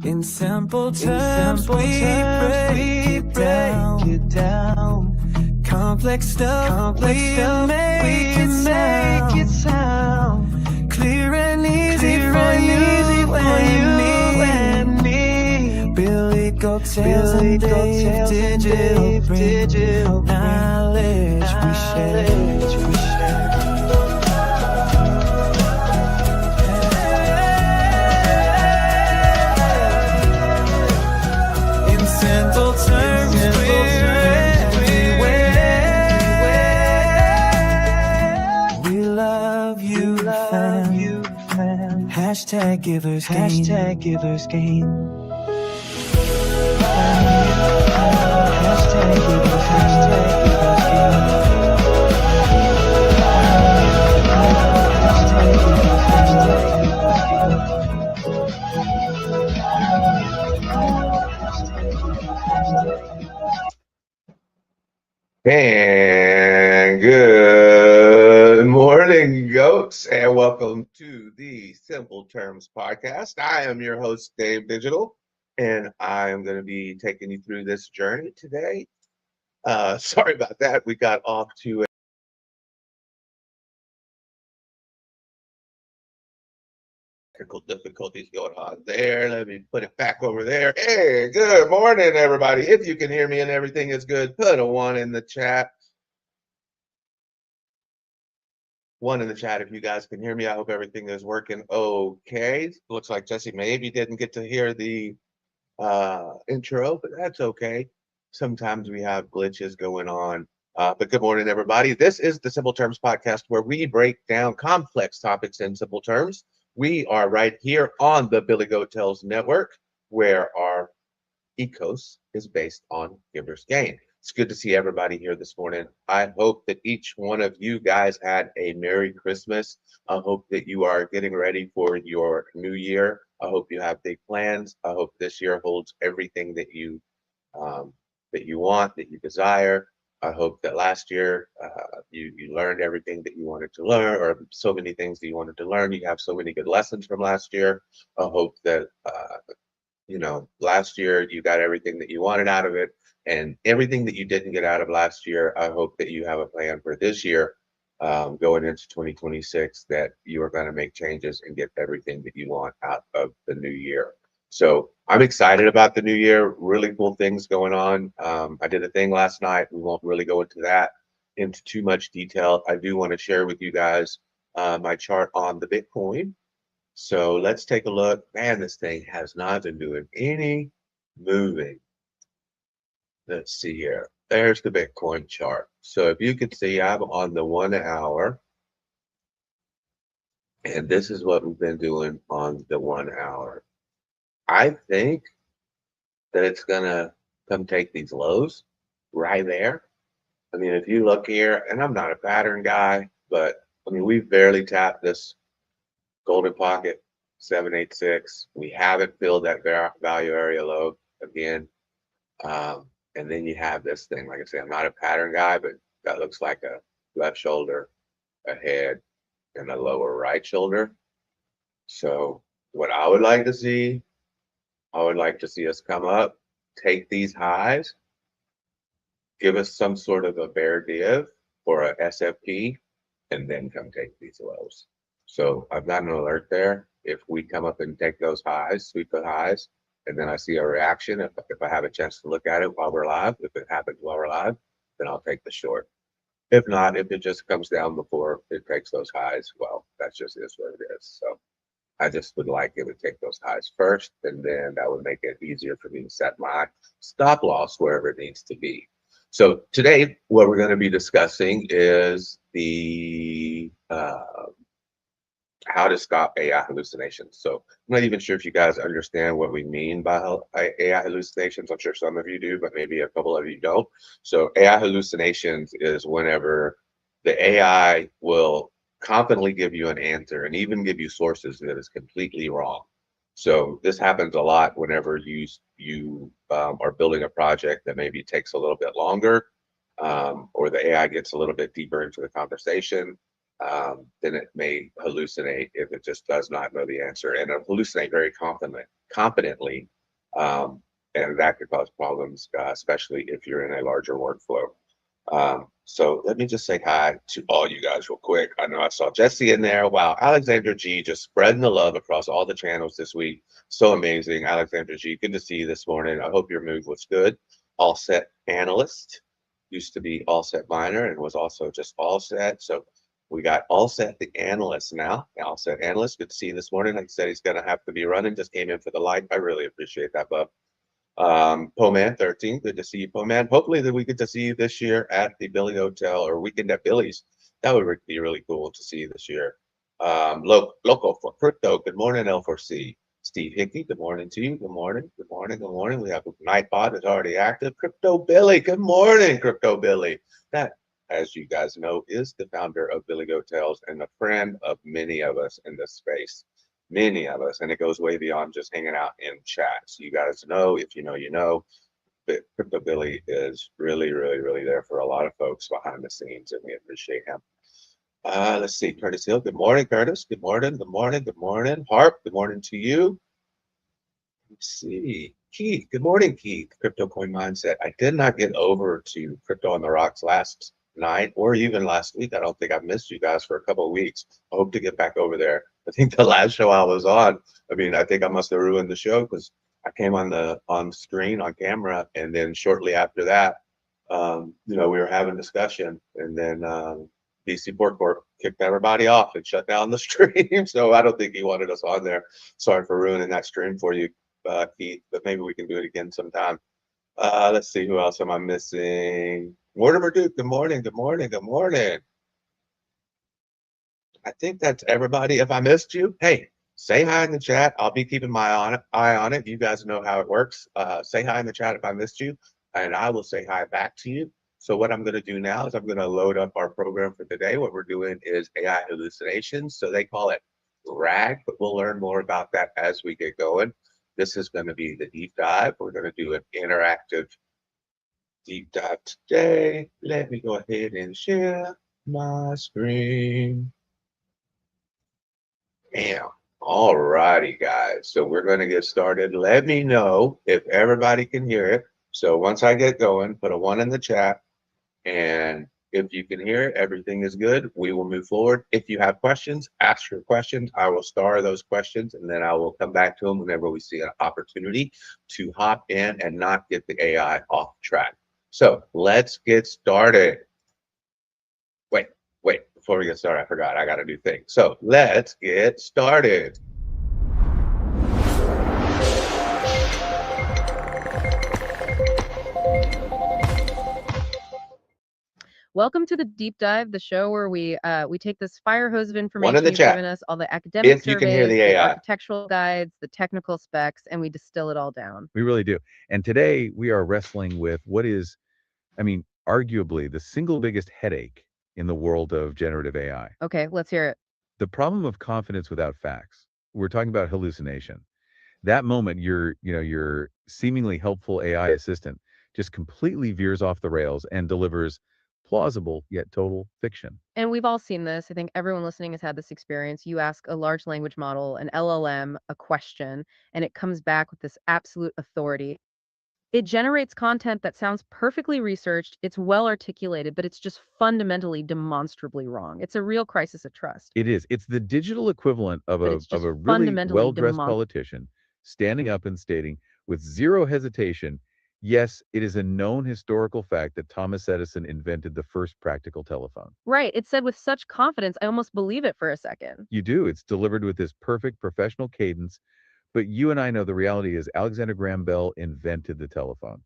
In simple terms, we break it down. Complex stuff, we make it sound clear and easy for you and me. Billy Goat Tales and Dave Digital knowledge we share. Simple terms, we love you, fam. Hashtag givers gain. Hashtag givers gain. And good morning, goats, and welcome to the Simple Terms Podcast. I am your host, Dave Digital, and I am going to be taking you through this journey today. Sorry about that. We got off to technical difficulties going on there. Let me put it back over there. Hey, good morning, everybody. If you can hear me and everything is good, put a 1 in the chat. 1 in the chat if you guys can hear me. I hope everything is working okay. Looks like Jesse maybe didn't get to hear the intro, but that's okay. Sometimes we have glitches going on. But good morning, everybody. This is the Simple Terms Podcast, where we break down complex topics in simple terms. We are right here on the Billy Goat Tales Network, where our ethos is based on Givers Gain. It's good to see everybody here this morning. I hope that each one of you guys had a Merry Christmas. I hope that you are getting ready for your new year. I hope you have big plans. I hope this year holds everything that you want, that you desire. I hope that last year you learned everything that you wanted to learn, or so many things that you wanted to learn. You have so many good lessons from last year. I hope that last year you got everything that you wanted out of it, and everything that you didn't get out of last year, I hope that you have a plan for this year, going into 2026, that you are going to make changes and get everything that you want out of the new year. So I'm excited about the new year. Really cool things going on. I did a thing last night. We won't really go into too much detail. I do want to share with you guys my chart on the Bitcoin. So let's take a look. Man, this thing has not been doing any moving. Let's see here. There's the Bitcoin chart. So if you can see, I'm on the 1 hour. And this is what we've been doing on the 1 hour. I think that it's going to come take these lows right there. I mean, if you look here, and I'm not a pattern guy, but I mean, we've barely tapped this golden pocket 786. We haven't filled that value area low again. And then you have this thing. Like I say, I'm not a pattern guy, but that looks like a left shoulder, a head, and a lower right shoulder. So what I would like to see, I would like to see us come up, take these highs, give us some sort of a bear div or a SFP, and then come take these lows. So I've got an alert there. If we come up and take those highs, sweep the highs, and then I see a reaction, if I have a chance to look at it while we're live, if it happens while we're live, then I'll take the short. If not, if it just comes down before it takes those highs, well, that's just is what it is. So I just would like it to take those highs first, and then that would make it easier for me to set my stop loss wherever it needs to be. So today, what we're going to be discussing is the how to stop AI hallucinations. So I'm not even sure if you guys understand what we mean by AI hallucinations. I'm sure some of you do, but maybe a couple of you don't. So AI hallucinations is whenever the AI will confidently give you an answer and even give you sources that is completely wrong. So this happens a lot whenever you are building a project that maybe takes a little bit longer, or the AI gets a little bit deeper into the conversation. Then it may hallucinate if it just does not know the answer, and it'll hallucinate very confidently And that could cause problems, especially if you're in a larger workflow. So let me just say hi to all you guys real quick. I know I saw Jesse in there. Wow, Alexandra G just spreading the love across all the channels this week. So amazing. Alexandra G, good to see you this morning. I hope your mood was good. All set analyst used to be all set miner and was also just all set. So we got all set the analyst now. All set analyst. Good to see you this morning. Like I said, he's gonna have to be running. Just came in for the light. I really appreciate that, bub. Poman 13, good to see you, Poman. Hopefully that we get to see you this year at the Billy Hotel or weekend at Billy's. That would be really cool to see you this year. Local for crypto. Good morning, L4C. Steve Hickey, good morning to you. Good morning. Good morning. Good morning. We have Nightbot is already active. Crypto Billy. Good morning, Crypto Billy. That, as you guys know, is the founder of Billy Hotels and a friend of many of us in this space, many of us, and it goes way beyond just hanging out in chat. So you guys know, if you know, you know, but Crypto Billy is really, really, really there for a lot of folks behind the scenes, and we appreciate him. Let's see, Curtis Hill. Good morning, Curtis. Good morning. Good morning. Good morning. Harp. Good morning to you. Let's see. Keith, good morning, Keith. Crypto Coin Mindset. I did not get over to Crypto on the Rocks last night or even last week. I don't think I've missed you guys for a couple of weeks. I hope to get back over there. I think the last show I was on, I mean, I think I must have ruined the show because I came on screen on camera, and then shortly after that, we were having discussion, and then BC Port Corp kicked everybody off and shut down the stream. So I don't think he wanted us on there. Sorry for ruining that stream for you, Keith, but maybe we can do it again sometime. Let's see, who else am I missing? Mortimer Duke, good morning, good morning, good morning. I think that's everybody. If I missed you, hey, say hi in the chat. I'll be keeping my eye on it. You guys know how it works. Say hi in the chat if I missed you, and I will say hi back to you. So what I'm going to do now is I'm going to load up our program for today. What we're doing is AI hallucinations. So they call it RAG, but we'll learn more about that as we get going. This is going to be the deep dive. We're going to do an interactive deep dive today. Let me go ahead and share my screen. Bam. All righty, guys. So we're going to get started. Let me know if everybody can hear it. So once I get going, put a 1 in the chat. And if you can hear it, everything is good. We will move forward. If you have questions, ask your questions. I will star those questions, and then I will come back to them whenever we see an opportunity to hop in and not get the AI off track. So let's get started. Wait, before we get started, I forgot, I got to do things. So let's get started. Welcome to the Deep Dive, the show where we take this fire hose of information in the you've chat. given us, all the academic If you can hear surveys, the AI. architectural guides, the technical specs, and we distill it all down. We really do. And today we are wrestling with what is, arguably the single biggest headache in the world of generative AI. Okay, let's hear it. The problem of confidence without facts. We're talking about hallucination. That moment your seemingly helpful AI assistant just completely veers off the rails and delivers plausible yet total fiction. And we've all seen this. I think everyone listening has had this experience. You ask a large language model, an LLM, a question, and it comes back with this absolute authority. It generates content that sounds perfectly researched, it's well articulated, but it's just fundamentally demonstrably wrong. It's a real crisis of trust. It is. It's the digital equivalent of But a it's just really fundamentally well-dressed politician standing up and stating with zero hesitation, yes, it is a known historical fact that Thomas Edison invented the first practical telephone. Right. It's said with such confidence, I almost believe it for a second. You do. It's delivered with this perfect professional cadence. But you and I know the reality is Alexander Graham Bell invented the telephone.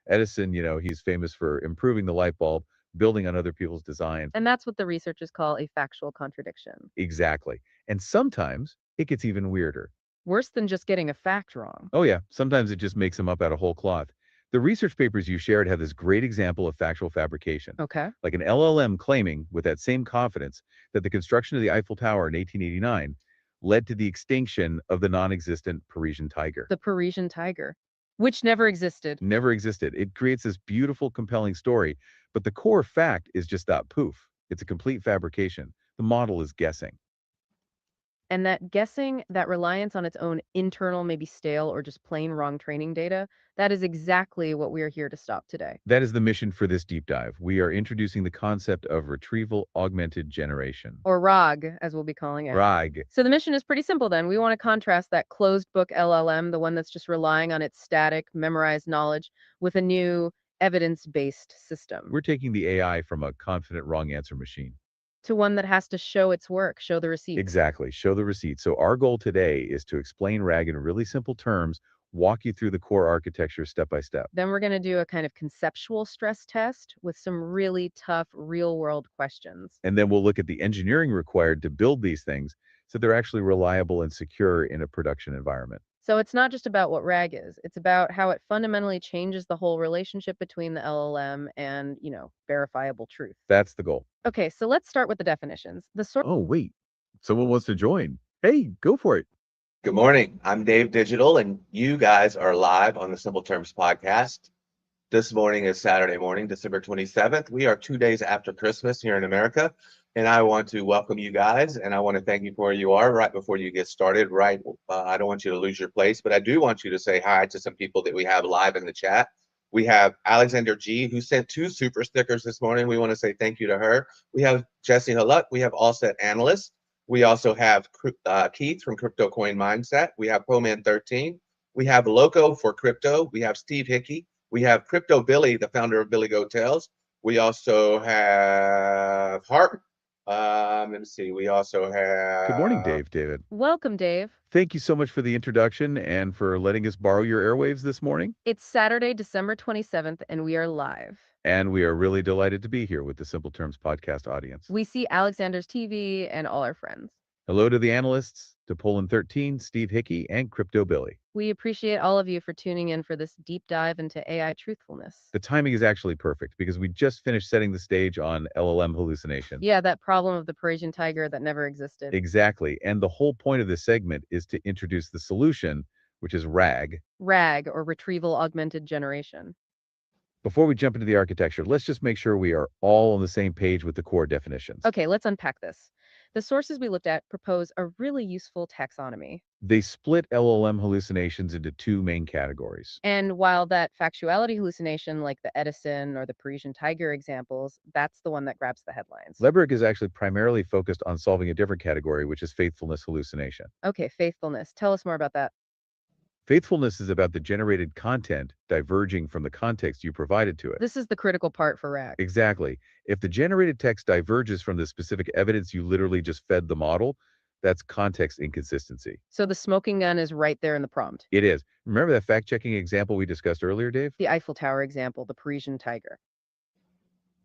Edison, he's famous for improving the light bulb, building on other people's designs. And that's what the researchers call a factual contradiction. Exactly. And sometimes it gets even weirder. Worse than just getting a fact wrong. Oh, yeah. Sometimes it just makes them up out of whole cloth. The research papers you shared have this great example of factual fabrication. Okay. Like an LLM claiming with that same confidence that the construction of the Eiffel Tower in 1889 led to the extinction of the non-existent Parisian tiger. The Parisian tiger, which never existed. Never existed. It creates this beautiful, compelling story, but the core fact is just that poof. It's a complete fabrication. The model is guessing. And that guessing, that reliance on its own internal, maybe stale or just plain wrong training data, that is exactly what we are here to stop today. That is the mission for this deep dive. We are introducing the concept of retrieval-augmented generation. Or RAG, as we'll be calling it. RAG. So the mission is pretty simple then. We want to contrast that closed book LLM, the one that's just relying on its static, memorized knowledge, with a new evidence-based system. We're taking the AI from a confident wrong answer machine. To one that has to show its work, show the receipts. Exactly. Show the receipt. So our goal today is to explain RAG in really simple terms, walk you through the core architecture step by step. Then we're going to do a kind of conceptual stress test with some really tough real-world questions. And then we'll look at the engineering required to build these things so they're actually reliable and secure in a production environment. So it's not just about what RAG is. It's about how it fundamentally changes the whole relationship between the LLM and, verifiable truth. That's the goal. Okay, so let's start with the definitions. The source Oh, wait. Someone wants to join. Hey, go for it. Good morning. I'm Dave Digital, and you guys are live on the Simple Terms podcast. This morning is Saturday morning, December 27th. We are 2 days after Christmas here in America, and I want to welcome you guys, and I want to thank you for where you are right before you get started. I don't want you to lose your place, but I do want you to say hi to some people that we have live in the chat. We have Alexander G, who sent 2 super stickers this morning. We want to say thank you to her. We have Jesse Halluck. We have All Set Analyst. We also have Keith from Crypto Coin Mindset. We have Poman13. We have Loco for Crypto. We have Steve Hickey. We have Crypto Billy, the founder of Billy Go Tales. We also have Harp. Let me see. We also have. Good morning, David. Welcome, Dave. Thank you so much for the introduction and for letting us borrow your airwaves this morning. It's Saturday, December 27th, and we are live. And we are really delighted to be here with the Simple Terms podcast audience. We see Alexander's TV and all our friends. Hello to the analysts, to Poland13, Steve Hickey, and Crypto Billy. We appreciate all of you for tuning in for this deep dive into AI truthfulness. The timing is actually perfect because we just finished setting the stage on LLM hallucinations. Yeah, that problem of the Parisian tiger that never existed. Exactly. And the whole point of this segment is to introduce the solution, which is RAG. RAG, or Retrieval-Augmented Generation. Before we jump into the architecture, let's just make sure we are all on the same page with the core definitions. Okay, let's unpack this. The sources we looked at propose a really useful taxonomy. They split LLM hallucinations into 2 main categories. And while that factuality hallucination, like the Edison or the Parisian tiger examples, that's the one that grabs the headlines. Lebrick is actually primarily focused on solving a different category, which is faithfulness hallucination. Okay, faithfulness. Tell us more about that. Faithfulness is about the generated content diverging from the context you provided to it. This is the critical part for RAG. Exactly. If the generated text diverges from the specific evidence you literally just fed the model, that's context inconsistency. So the smoking gun is right there in the prompt. It is. Remember that fact-checking example we discussed earlier, Dave? The Eiffel Tower example, the Parisian tiger.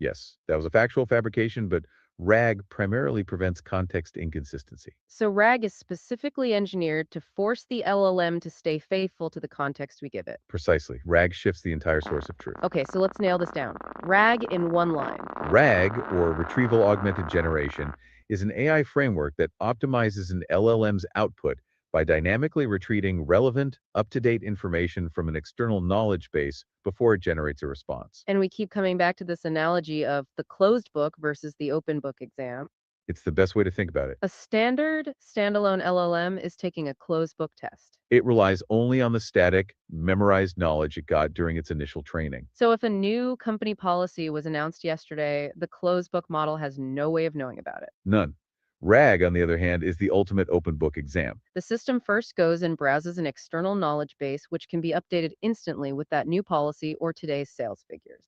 Yes, that was a factual fabrication, but RAG primarily prevents context inconsistency. So RAG is specifically engineered to force the LLM to stay faithful to the context we give it. Precisely. RAG shifts the entire source of truth. Okay, so let's nail this down. RAG in one line. RAG, or Retrieval-Augmented Generation, is an AI framework that optimizes an LLM's output by dynamically retrieving relevant, up-to-date information from an external knowledge base before it generates a response. And we keep coming back to this analogy of the closed book versus the open book exam. It's the best way to think about it. A standard standalone LLM is taking a closed book test. It relies only on the static, memorized knowledge it got during its initial training. So if a new company policy was announced yesterday, the closed book model has no way of knowing about it. None. RAG, on the other hand, is the ultimate open book exam. The system first goes and browses an external knowledge base, which can be updated instantly with that new policy or today's sales figures.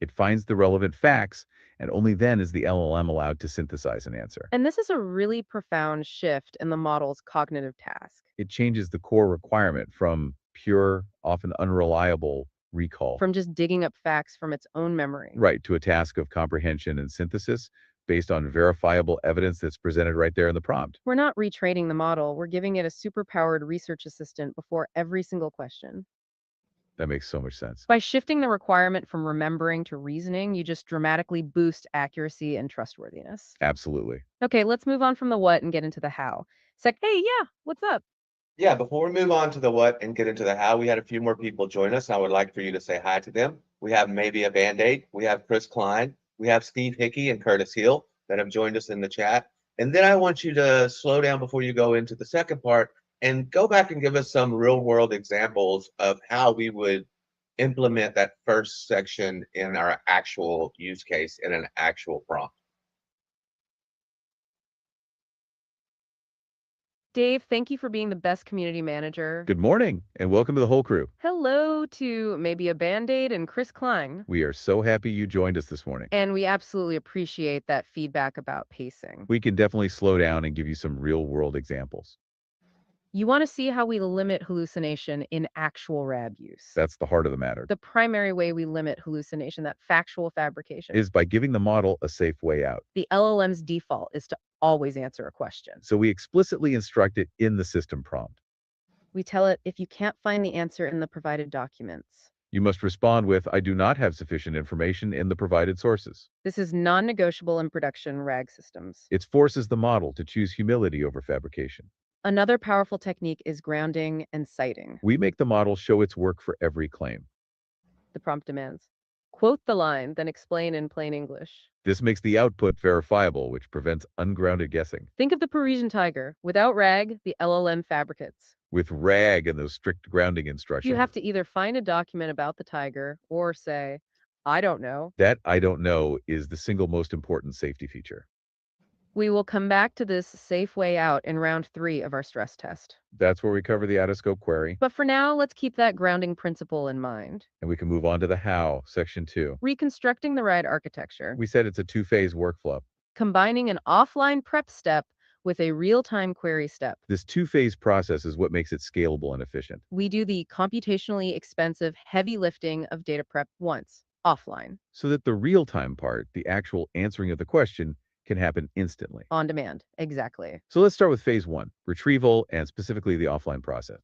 It finds the relevant facts, and only then is the LLM allowed to synthesize an answer. And this is a really profound shift in the model's cognitive task. It changes the core requirement from pure, often unreliable recall. From just digging up facts from its own memory. Right, to a task of comprehension and synthesis based on verifiable evidence that's presented right there in the prompt. We're not retraining the model. We're giving it a superpowered research assistant before every single question. That makes so much sense. By shifting the requirement from remembering to reasoning, you just dramatically boost accuracy and trustworthiness. Absolutely. Okay, let's move on from the what and get into the how. It's like, hey, yeah, what's up? Yeah, before we move on to the what and get into the how, we had a few more people join us. I would like for you to say hi to them. We have Maybe a Band-Aid. We have Chris Klein. We have Steve Hickey and Curtis Hill that have joined us in the chat. And then I want you to slow down before you go into the second part and go back and give us some real world examples of how we would implement that first section in our actual use case in an actual prompt. Dave, thank you for being the best community manager. Good morning, and welcome to the whole crew. Hello to maybe a Band-Aid and Chris Klein. We are so happy you joined us this morning. And we absolutely appreciate that feedback about pacing. We can definitely slow down and give you some real world examples. You want to see how we limit hallucination in actual RAB use. That's the heart of the matter. The primary way we limit hallucination, that factual fabrication, Is by giving the model a safe way out. the LLM's default is to always answer a question. So we explicitly instruct it in the system prompt. We tell it if you can't find the answer in the provided documents. You must respond with, I do not have sufficient information in the provided sources. This is non-negotiable in production RAG systems. It forces the model to choose humility over fabrication. Another powerful technique is grounding and citing. We make the model show its work for every claim. The prompt demands, quote the line, then explain in plain English. This makes the output verifiable, which prevents ungrounded guessing. Think of the Parisian tiger. Without RAG, the LLM fabricates. With RAG and those strict grounding instructions, You have to either find a document about the tiger or say, I don't know. that I don't know is the single most important safety feature. We will come back to this safe way out in round 3 of our stress test. That's where we cover the out-of-scope query, But for now, let's keep that grounding principle in mind. and we can move on to the how, section 2. Reconstructing the RAG architecture, We said it's a two-phase workflow. combining an offline prep step with a real-time query step. This two-phase process is what makes it scalable and efficient. We do the computationally expensive heavy lifting of data prep once, offline, So that the real-time part, the actual answering of the question, can happen instantly. on demand. Exactly. So let's start with phase 1, retrieval, and specifically the offline process.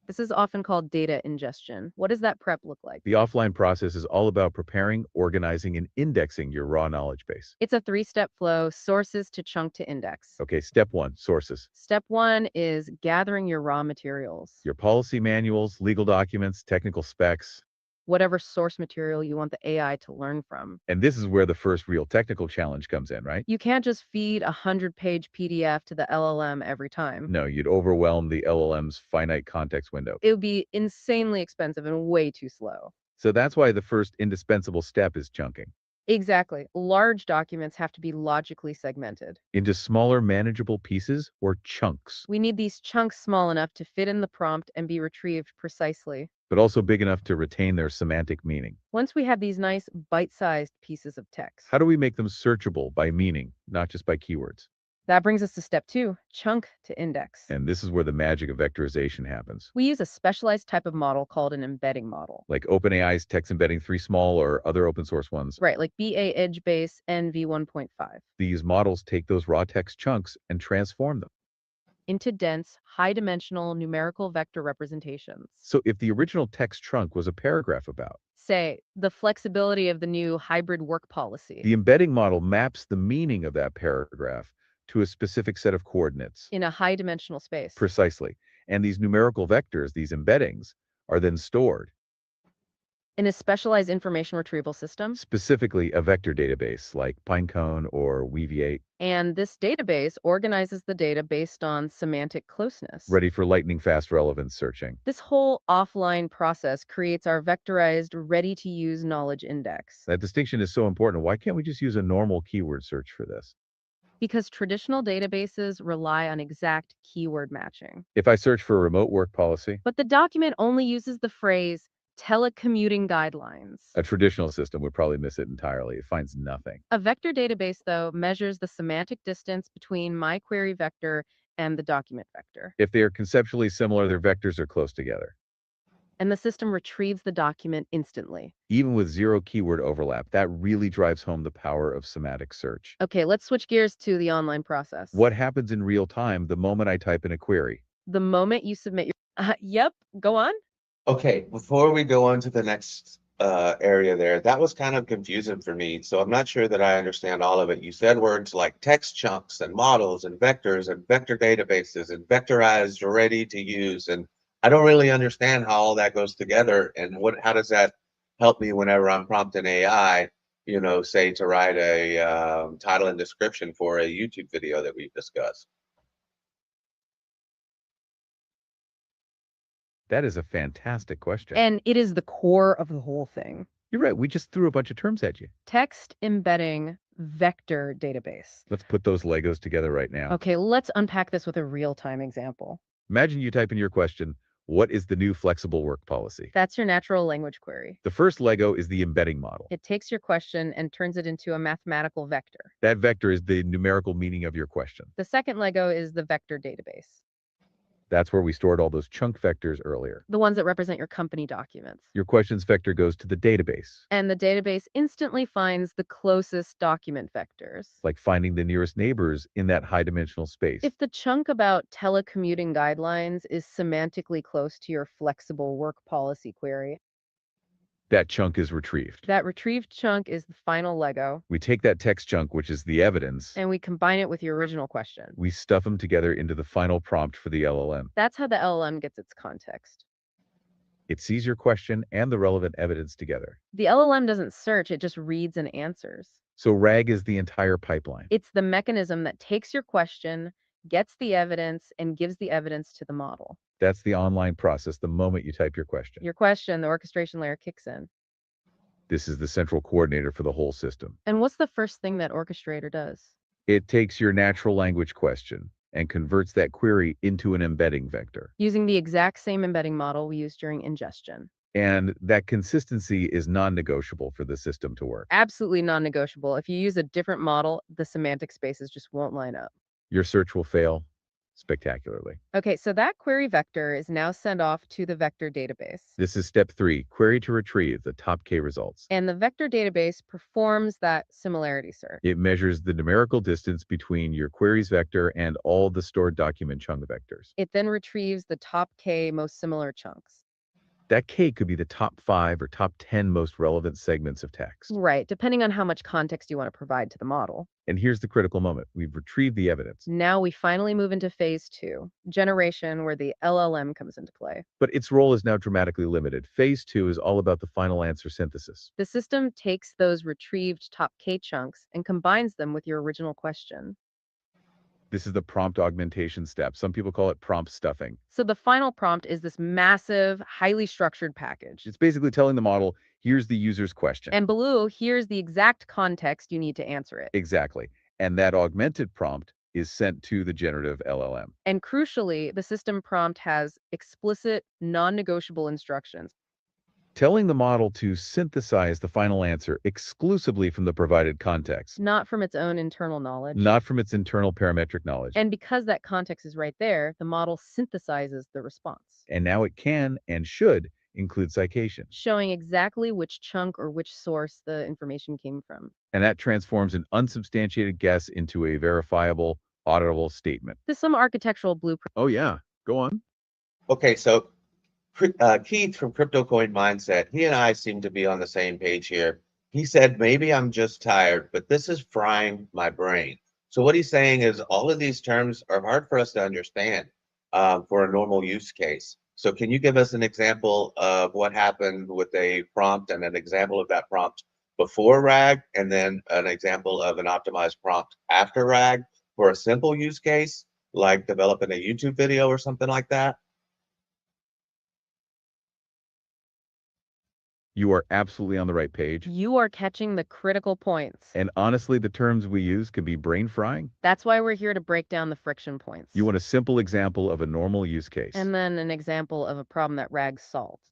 This is often called data ingestion. What does that prep look like? The offline process is all about preparing, organizing, and indexing your raw knowledge base. It's a 3-step flow, sources to chunk to index. Okay, step 1, sources. Step 1 is gathering your raw materials. Your policy manuals, legal documents, technical specs. Whatever source material you want the AI to learn from. And this is where the first real technical challenge comes in, right? You can't just feed a 100-page PDF to the LLM every time. No, you'd overwhelm the LLM's finite context window. It would be insanely expensive and way too slow. So that's why the first indispensable step is chunking Exactly. Large documents have to be logically segmented. into smaller, manageable pieces or chunks, We need these chunks small enough to fit in the prompt and be retrieved precisely. but also big enough to retain their semantic meaning. Once we have these nice bite-sized pieces of text, How do we make them searchable by meaning, not just by keywords? that brings us to step 2, chunk to index. And this is where the magic of vectorization happens. We use a specialized type of model called an embedding model. Like OpenAI's text embedding 3 small or other open source ones. Right, like BA Edge Base NV1.5. These models take those raw text chunks and transform them. Into dense, high-dimensional numerical vector representations. So if the original text trunk was a paragraph about, Say, the flexibility of the new hybrid work policy the embedding model maps the meaning of that paragraph to a specific set of coordinates. in a high-dimensional space. Precisely. And these numerical vectors, these embeddings, are then stored, In a specialized information retrieval system. specifically a vector database like Pinecone or Weaviate, And this database organizes the data based on semantic closeness. ready for lightning-fast relevance searching. This whole offline process creates our vectorized, ready-to-use knowledge index. That distinction is so important. Why can't we just use a normal keyword search for this? Because traditional databases rely on exact keyword matching. If I search for a remote work policy, But the document only uses the phrase telecommuting guidelines. a traditional system would probably miss it entirely. It finds nothing. A vector database, though, measures the semantic distance between my query vector and the document vector. If they are conceptually similar, their vectors are close together. And the system retrieves the document instantly. Even with zero keyword overlap, that really drives home the power of semantic search. Okay, let's switch gears to the online process. What happens in real time the moment I type in a query? The moment you submit your... Yep, go on. Okay, before we go on to the next area there, that was kind of confusing for me. So I'm not sure that I understand all of it. You said words like text chunks and models and vectors and vector databases and vectorized ready to use. And I don't really understand how all that goes together and how does that help me whenever I'm prompting AI say to write a title and description for a YouTube video that we've discussed. That is a fantastic question. And it is the core of the whole thing. You're right. We just threw a bunch of terms at you. Text embedding vector database. Let's put those Legos together right now. Okay, let's unpack this with a real-time example. Imagine you type in your question, what is the new flexible work policy? That's your natural language query. The first Lego is the embedding model. It takes your question and turns it into a mathematical vector. That vector is the numerical meaning of your question. The second Lego is the vector database. That's where we stored all those chunk vectors earlier. The ones that represent your company documents. Your questions vector goes to the database. And the database instantly finds the closest document vectors. Like finding the nearest neighbors in that high dimensional space. If the chunk about telecommuting guidelines is semantically close to your flexible work policy query, that chunk is retrieved. that retrieved chunk is the final Lego. We take that text chunk, which is the evidence, and we combine it with your original question. We stuff them together into the final prompt for the LLM. That's how the LLM gets its context. It sees your question and the relevant evidence together. The LLM doesn't search, it just reads and answers. So RAG is the entire pipeline. It's the mechanism that takes your question, gets the evidence, and gives the evidence to the model. That's the online process the moment you type your question. Your question, the orchestration layer kicks in. This is the central coordinator for the whole system. And what's the first thing that orchestrator does? It takes your natural language question and converts that query into an embedding vector. Using the exact same embedding model we used during ingestion. And that consistency is non-negotiable for the system to work. Absolutely non-negotiable. If you use a different model, the semantic spaces just won't line up. Your search will fail spectacularly. Okay, so that query vector is now sent off to the vector database. This is step 3, query to retrieve the top K results. And the vector database performs that similarity search. It measures the numerical distance between your query's vector and all the stored document chunk vectors. It then retrieves the top K most similar chunks. That K could be the top 5 or top 10 most relevant segments of text. Right, depending on how much context you want to provide to the model. And here's the critical moment. We've retrieved the evidence. Now we finally move into phase 2, generation, where the LLM comes into play. But its role is now dramatically limited. Phase 2 is all about the final answer synthesis. The system takes those retrieved top K chunks and combines them with your original question. This is the prompt augmentation step. Some people call it prompt stuffing. So the final prompt is this massive, highly structured package. It's basically telling the model, here's the user's question. And below, here's the exact context you need to answer it. Exactly. And that augmented prompt is sent to the generative LLM. And crucially, the system prompt has explicit, non-negotiable instructions. Telling the model to synthesize the final answer exclusively from the provided context. Not from its own internal knowledge. Not from its internal parametric knowledge. And because that context is right there, the model synthesizes the response. And now it can and should include citations. Showing exactly which chunk or which source the information came from. And that transforms an unsubstantiated guess into a verifiable, auditable statement. This is some architectural blueprint. Oh yeah, go on. Okay, so Keith from Crypto Coin Mindset, he and I seem to be on the same page here. He said, maybe I'm just tired, but this is frying my brain. So what he's saying is all of these terms are hard for us to understand for a normal use case. So can you give us an example of what happened with a prompt and an example of that prompt before RAG, and then an example of an optimized prompt after RAG for a simple use case, like developing a YouTube video or something like that? You are absolutely on the right page. You are catching the critical points. And honestly, the terms we use can be brain frying. That's why we're here to break down the friction points. You want a simple example of a normal use case. And then an example of a problem that RAG solves.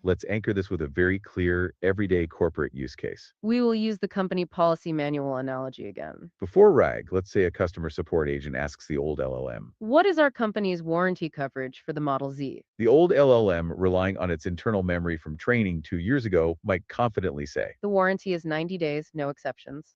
Let's anchor this with a very clear, everyday corporate use case. We will use the company policy manual analogy again. Before RAG, let's say a customer support agent asks the old LLM, what is our company's warranty coverage for the Model Z? The old LLM, relying on its internal memory from training 2 years ago, might confidently say, the warranty is 90 days, no exceptions.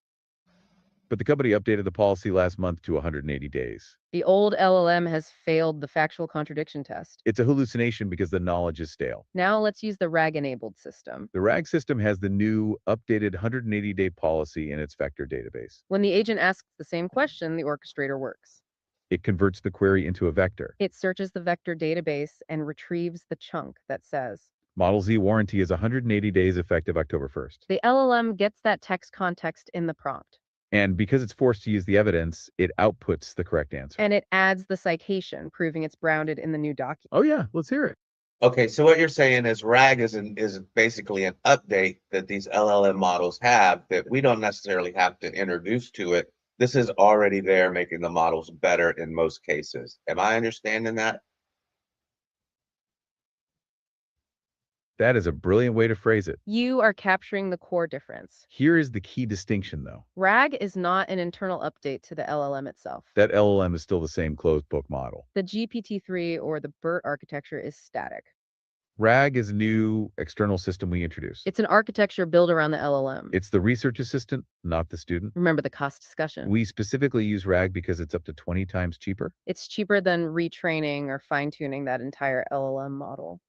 But the company updated the policy last month to 180 days. The old LLM has failed the factual contradiction test. It's a hallucination because the knowledge is stale. Now let's use the RAG-enabled system. The RAG system has the new, updated 180-day policy in its vector database. When the agent asks the same question, the orchestrator works. It converts the query into a vector. It searches the vector database and retrieves the chunk that says, Model Z warranty is 180 days effective October 1st. The LLM gets that text context in the prompt. And because it's forced to use the evidence, it outputs the correct answer. And it adds the citation, proving it's grounded in the new document. Oh yeah, let's hear it. Okay, so what you're saying is RAG is basically an update that these LLM models have that we don't necessarily have to introduce to it. This is already there, making the models better in most cases. Am I understanding that? That is a brilliant way to phrase it. You are capturing the core difference. Here is the key distinction, though. RAG is not an internal update to the LLM itself. That LLM is still the same closed book model. The GPT-3 or the BERT architecture is static. RAG is a new external system we introduced. It's an architecture built around the LLM. It's the research assistant, not the student. Remember the cost discussion. We specifically use RAG because it's up to 20 times cheaper. It's cheaper than retraining or fine-tuning that entire LLM model.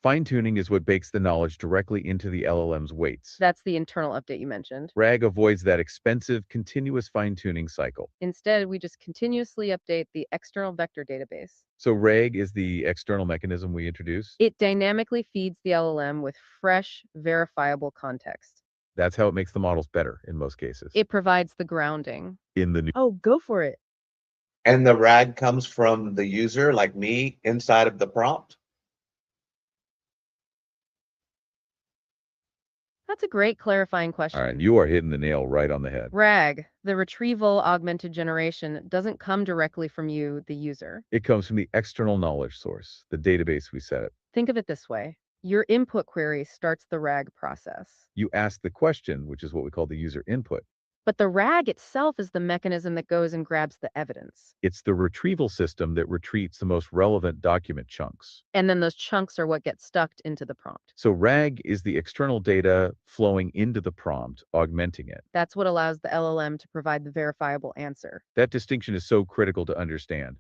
Fine-tuning is what bakes the knowledge directly into the LLM's weights. That's the internal update you mentioned. RAG avoids that expensive, continuous fine-tuning cycle. Instead, we just continuously update the external vector database. So RAG is the external mechanism we introduce. It dynamically feeds the LLM with fresh, verifiable context. That's how it makes the models better in most cases. It provides the grounding. In the new Oh, go for it. And the RAG comes from the user, like me, inside of the prompt? That's a great clarifying question. All right, you are hitting the nail right on the head. RAG, the Retrieval-Augmented Generation, doesn't come directly from you, the user. It comes from the external knowledge source, the database we set up. Think of it this way. Your input query starts the RAG process. You ask the question, which is what we call the user input. But the RAG itself is the mechanism that goes and grabs the evidence. It's the retrieval system that retrieves the most relevant document chunks. And then those chunks are what get stuck into the prompt. So RAG is the external data flowing into the prompt, augmenting it. That's what allows the LLM to provide the verifiable answer. That distinction is so critical to understand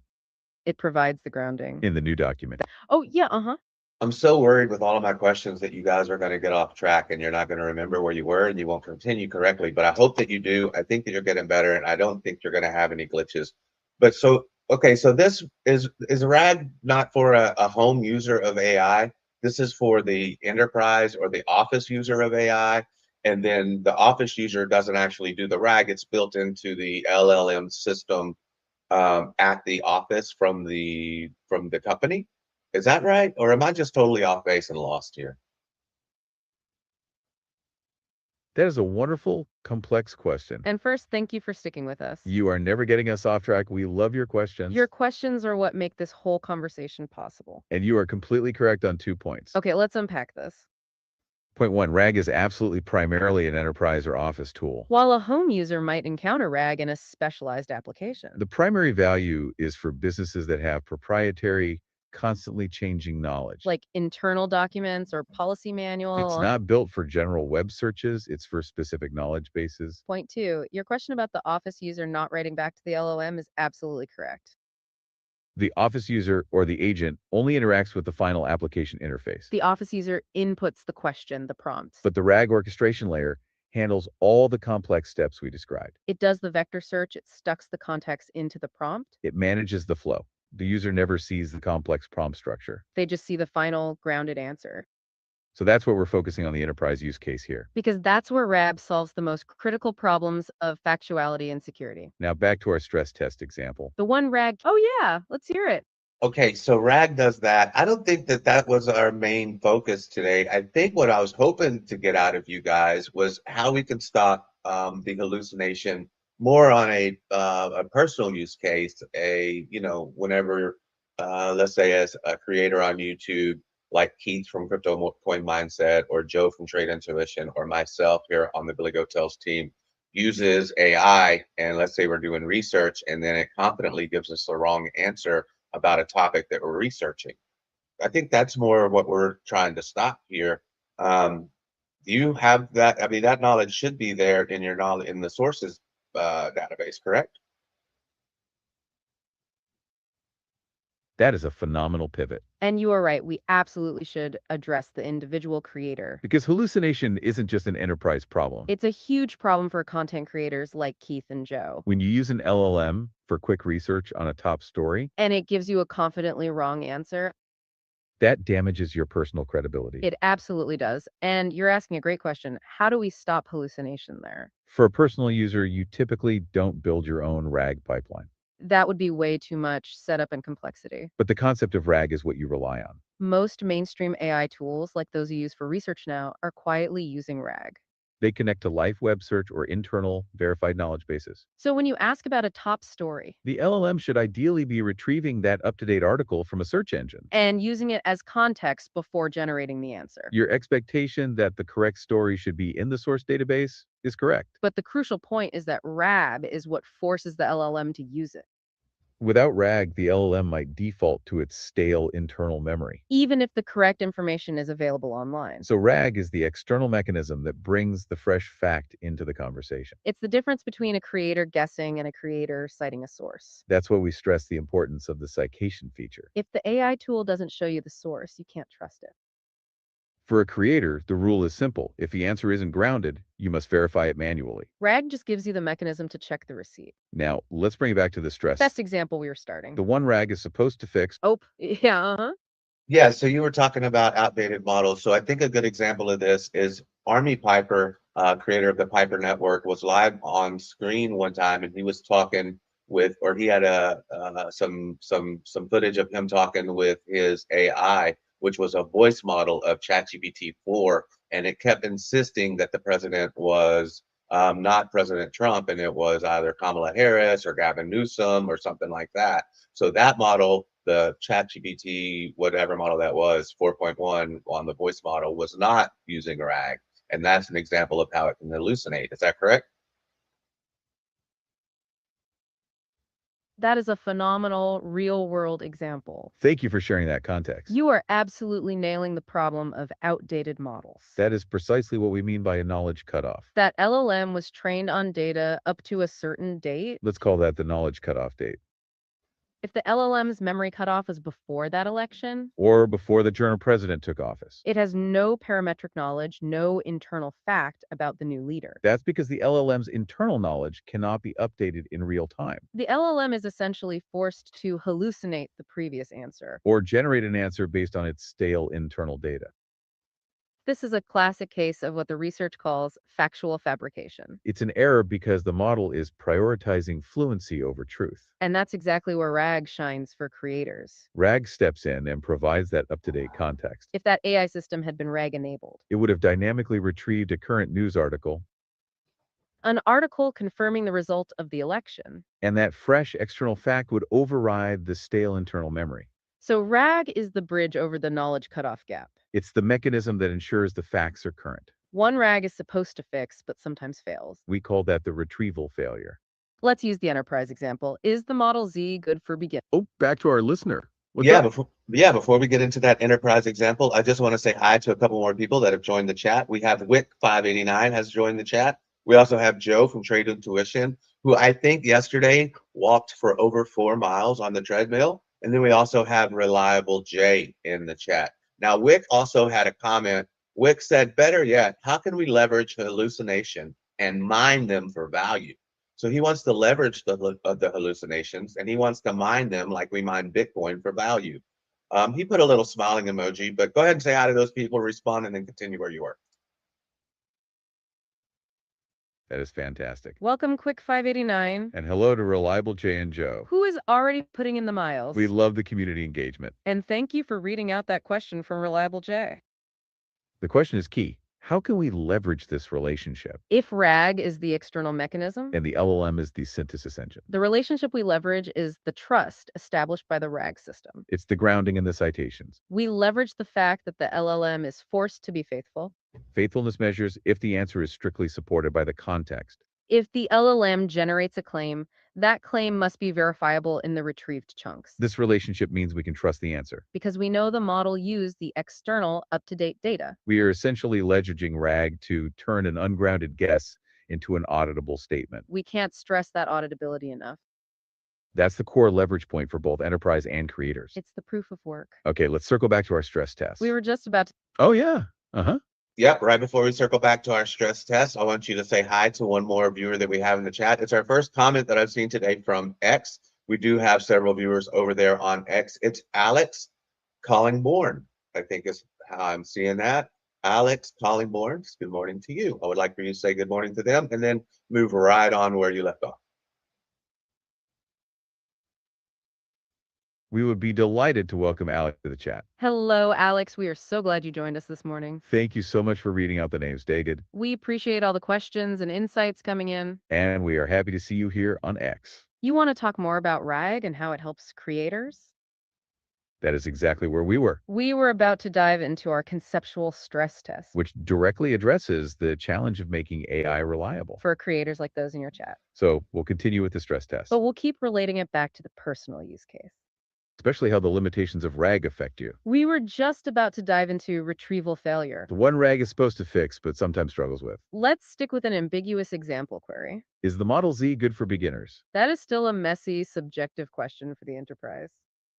It provides the grounding. in the new document. Oh, yeah, uh-huh. I'm so worried with all of my questions that you guys are going to get off track and you're not going to remember where you were and you won't continue correctly. But I hope that you do. I think that you're getting better, and I don't think you're going to have any glitches. But so, okay, so this is RAG not for a home user of AI. This is for the enterprise or the office user of AI. And then the office user doesn't actually do the RAG. It's built into the LLM system at the office from the company. Is that right? Or am I just totally off base and lost here? That is a wonderful, complex question. And first, thank you for sticking with us. You are never getting us off track. We love your questions. Your questions are what make this whole conversation possible. And you are completely correct on 2 points. Okay, let's unpack this. Point 1, RAG is absolutely primarily an enterprise or office tool. While a home user might encounter RAG in a specialized application. The primary value is for businesses that have proprietary, constantly changing knowledge. Like internal documents or policy manual. It's not built for general web searches. It's for specific knowledge bases. Point 2, your question about the office user not writing back to the LLM is absolutely correct. The office user or the agent only interacts with the final application interface. The office user inputs the question, the prompt. But the RAG orchestration layer handles all the complex steps we described. It does the vector search, it stucks the context into the prompt. It manages the flow. The user never sees the complex prompt structure. They just see the final grounded answer. So that's what we're focusing on the enterprise use case here. Because that's where RAG solves the most critical problems of factuality and security. Now back to our stress test example. The one RAG, oh yeah, let's hear it. Okay, so RAG does that. I don't think that was our main focus today. I think what I was hoping to get out of you guys was how we can stop the hallucination more on a personal use case. Whenever, let's say, as a creator on YouTube, like Keith from Crypto Coin Mindset, or Joe from Trade Intuition, or myself here on the Billy Goat Tales team, uses AI, and let's say we're doing research, and then it confidently gives us the wrong answer about a topic that we're researching. I think that's more what we're trying to stop here. Do you have that? I mean, that knowledge should be there in your knowledge in the sources database, correct? That is a phenomenal pivot. And you are right, we absolutely should address the individual creator. Because hallucination isn't just an enterprise problem. It's a huge problem for content creators like Keith and Joe. When you use an LLM for quick research on a top story, And it gives you a confidently wrong answer. That damages your personal credibility. It absolutely does. And you're asking a great question. How do we stop hallucination there? For a personal user, you typically don't build your own RAG pipeline. That would be way too much setup and complexity. But the concept of RAG is what you rely on. Most mainstream AI tools, like those you use for research now, are quietly using RAG. They connect to live web search or internal verified knowledge bases. So when you ask about a top story The LLM should ideally be retrieving that up-to-date article from a search engine. and using it as context before generating the answer. Your expectation that the correct story should be in the source database is correct. But the crucial point is that RAG is what forces the LLM to use it, Without RAG, the LLM might default to its stale internal memory. even if the correct information is available online. So RAG is the external mechanism that brings the fresh fact into the conversation. It's the difference between a creator guessing and a creator citing a source. That's why we stress the importance of the citation feature. If the AI tool doesn't show you the source, you can't trust it. For a creator, the rule is simple. If the answer isn't grounded, you must verify it manually. RAG just gives you the mechanism to check the receipt. Now, let's bring it back to the stress. Best example we were starting. The one RAG is supposed to fix. Oh, yeah, uh-huh. Yeah, so you were talking about outdated models. So I think a good example of this is Army Piper, creator of the Piper Network, was live on screen one time, and he was talking with, or he had some footage of him talking with his AI, which was a voice model of ChatGPT 4, and it kept insisting that the president was not President Trump, and it was either Kamala Harris or Gavin Newsom or something like that. So that model, the ChatGPT, whatever model that was, 4.1 on the voice model, was not using RAG. And that's an example of how it can hallucinate. Is that correct? That is a phenomenal real-world example. Thank you for sharing that context. You are absolutely nailing the problem of outdated models. That is precisely what we mean by a knowledge cutoff. That LLM was trained on data up to a certain date. Let's call that the knowledge cutoff date. If the LLM's memory cutoff is before that election, Or before the German president took office. it has no parametric knowledge, no internal fact about the new leader. That's because the LLM's internal knowledge cannot be updated in real time. The LLM is essentially forced to hallucinate the previous answer. Or generate an answer based on its stale internal data. This is a classic case of what the research calls factual fabrication. It's an error because the model is prioritizing fluency over truth. And that's exactly where RAG shines for creators. RAG steps in and provides that up-to-date context. If that AI system had been RAG enabled, It would have dynamically retrieved a current news article, an article confirming the result of the election. and that fresh external fact would override the stale internal memory. So RAG is the bridge over the knowledge cutoff gap. It's the mechanism that ensures the facts are current. One RAG is supposed to fix, but sometimes fails. We call that the retrieval failure. Let's use the enterprise example. Is the Model Z good for beginners? Oh, back to our listener. Before we get into that enterprise example, I just want to say hi to a couple more people that have joined the chat. We have Wick589 has joined the chat. We also have Joe from Trade Intuition, who I think yesterday walked for over 4 miles on the treadmill. And then we also have Reliable J in the chat. Now, Wick also had a comment. Wick said, better yet, how can we leverage hallucination and mine them for value? So he wants to leverage the hallucinations, and he wants to mine them like we mine Bitcoin for value. He put a little smiling emoji, but go ahead and say hi to those people, respond, and then continue where you are. That is fantastic. Welcome, Quick589, And hello to Reliable J and Joe. who is already putting in the miles. We love the community engagement. And thank you for reading out that question from Reliable J. The question is key. How can we leverage this relationship? If RAG is the external mechanism, And the LLM is the synthesis engine. the relationship we leverage is the trust established by the RAG system. It's the grounding and the citations. We leverage the fact that the LLM is forced to be faithful. Faithfulness measures if the answer is strictly supported by the context. If the LLM generates a claim, that claim must be verifiable in the retrieved chunks. This relationship means we can trust the answer. Because we know the model used the external up-to-date data. We are essentially leveraging RAG to turn an ungrounded guess into an auditable statement. We can't stress that auditability enough. That's the core leverage point for both enterprise and creators. It's the proof of work. Okay, let's circle back to our stress test. We were just about to. Oh, yeah. Uh-huh. Yep, right before we circle back to our stress test, I want you to say hi to one more viewer that we have in the chat. It's our first comment that I've seen today from X. We do have several viewers over there on X. It's Alex Collingborn. I think is how I'm seeing that. Alex Collingborn, good morning to you. I would like for you to say good morning to them and then move right on where you left off. We would be delighted to welcome Alex to the chat. Hello, Alex. We are so glad you joined us this morning. Thank you so much for reading out the names, David. We appreciate all the questions and insights coming in. And we are happy to see you here on X. You want to talk more about RAG and how it helps creators? That is exactly where we were, We were about to dive into our conceptual stress test which directly addresses the challenge of making AI reliable. for creators like those in your chat. So we'll continue with the stress test, But we'll keep relating it back to the personal use case. especially how the limitations of RAG affect you. We were just about to dive into retrieval failure. The one RAG is supposed to fix, but sometimes struggles with. Let's stick with an ambiguous example query. Is the Model Z good for beginners? That is still a messy, subjective question for the enterprise.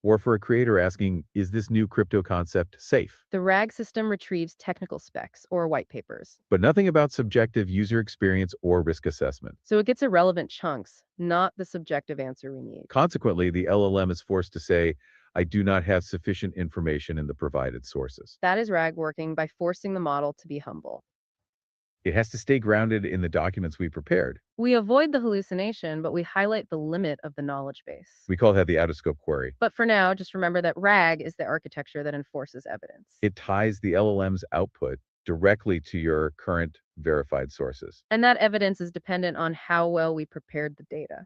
Or for a creator asking, is this new crypto concept safe? The RAG system retrieves technical specs or white papers, But nothing about subjective user experience or risk assessment. so it gets irrelevant chunks, not the subjective answer we need. Consequently, the LLM is forced to say, I do not have sufficient information in the provided sources. That is RAG working by forcing the model to be humble. It has to stay grounded in the documents we prepared. We avoid the hallucination, but we highlight the limit of the knowledge base. We call that the out-of-scope query. But for now, just remember that RAG is the architecture that enforces evidence. It ties the LLM's output directly to your current verified sources. And that evidence is dependent on how well we prepared the data.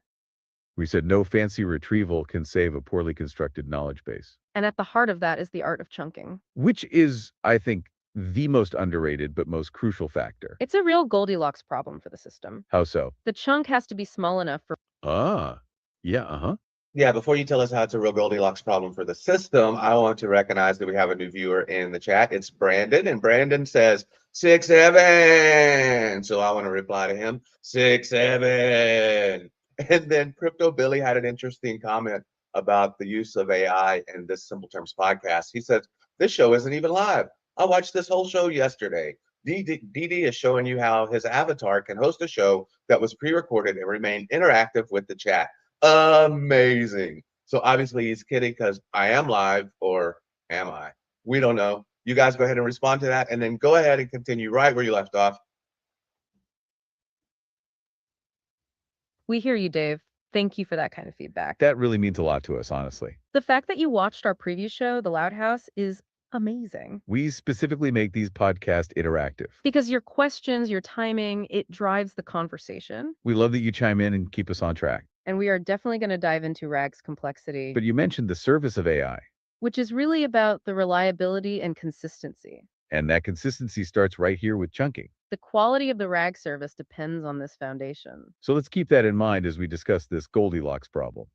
We said no fancy retrieval can save a poorly constructed knowledge base, And at the heart of that is the art of chunking. which is, I think, the most underrated but most crucial factor. It's a real Goldilocks problem for the system. How so? The chunk has to be small enough for Yeah. Yeah, before you tell us how it's a real Goldilocks problem for the system, I want to recognize that we have a new viewer in the chat. It's Brandon, and Brandon says 6-7. So I want to reply to him 6-7. And then Crypto Billy had an interesting comment about the use of AI in this Simple Terms podcast. He says, this show isn't even live. I watched this whole show yesterday. DD is showing you how his avatar can host a show that was pre-recorded and remain interactive with the chat. Amazing. So obviously he's kidding because I am live, or am I? We don't know. You guys go ahead and respond to that, and then go ahead and continue right where you left off. We hear you, Dave. Thank you for that kind of feedback. That really means a lot to us, honestly. The fact that you watched our preview show, The Loud House, is amazing. We specifically make these podcasts interactive. Because your questions, your timing, it drives the conversation. We love that you chime in and keep us on track. And we are definitely going to dive into RAG's complexity, But you mentioned the service of AI, which is really about the reliability and consistency. and that consistency starts right here with chunking. The quality of the RAG service depends on this foundation. So let's keep that in mind as we discuss this Goldilocks problem.